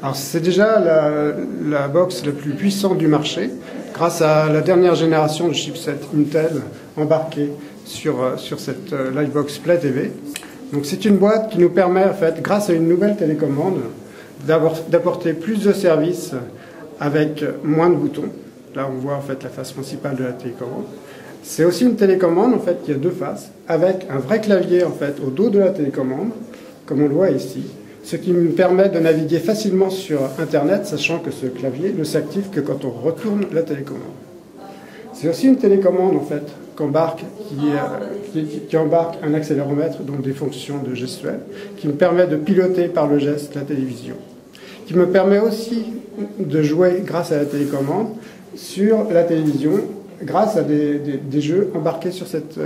Alors c'est déjà la box la plus puissante du marché, grâce à la dernière génération de chipset Intel embarquée sur cette Livebox Play TV. Donc c'est une boîte qui nous permet, en fait, grâce à une nouvelle télécommande, d'apporter plus de services avec moins de boutons. Là on voit en fait la face principale de la télécommande. C'est aussi une télécommande en fait qui a deux faces, avec un vrai clavier en fait au dos de la télécommande, comme on le voit ici, ce qui me permet de naviguer facilement sur Internet, sachant que ce clavier ne s'active que quand on retourne la télécommande. C'est aussi une télécommande en fait qui embarque un accéléromètre, donc des fonctions de gestuelle, qui me permet de piloter par le geste la télévision, qui me permet aussi de jouer grâce à la télécommande sur la télévision, grâce à des jeux embarqués sur cette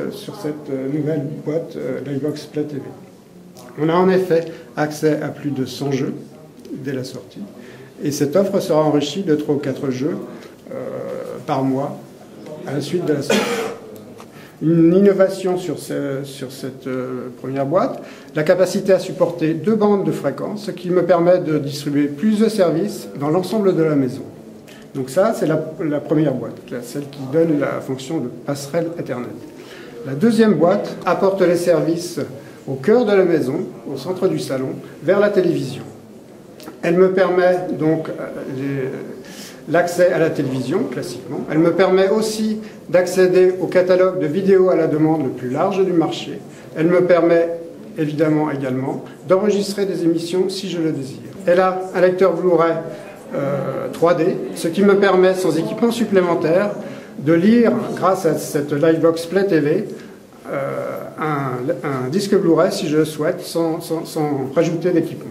nouvelle boîte Livebox Play TV. On a en effet accès à plus de 100 jeux dès la sortie, et cette offre sera enrichie de 3 ou 4 jeux par mois à la suite de la sortie. Une innovation sur cette première boîte, la capacité à supporter 2 bandes de fréquences, ce qui me permet de distribuer plus de services dans l'ensemble de la maison. Donc ça, c'est la première boîte, celle qui donne la fonction de passerelle Ethernet. La deuxième boîte apporte les services au cœur de la maison, au centre du salon, vers la télévision. Elle me permet donc l'accès à la télévision, classiquement. Elle me permet aussi d'accéder au catalogue de vidéos à la demande le plus large du marché. Elle me permet évidemment également d'enregistrer des émissions si je le désire. Elle a un lecteur Blu-ray 3D, ce qui me permet, sans équipement supplémentaire, de lire, grâce à cette Livebox Play TV, un disque Blu-ray si je le souhaite, sans rajouter d'équipement.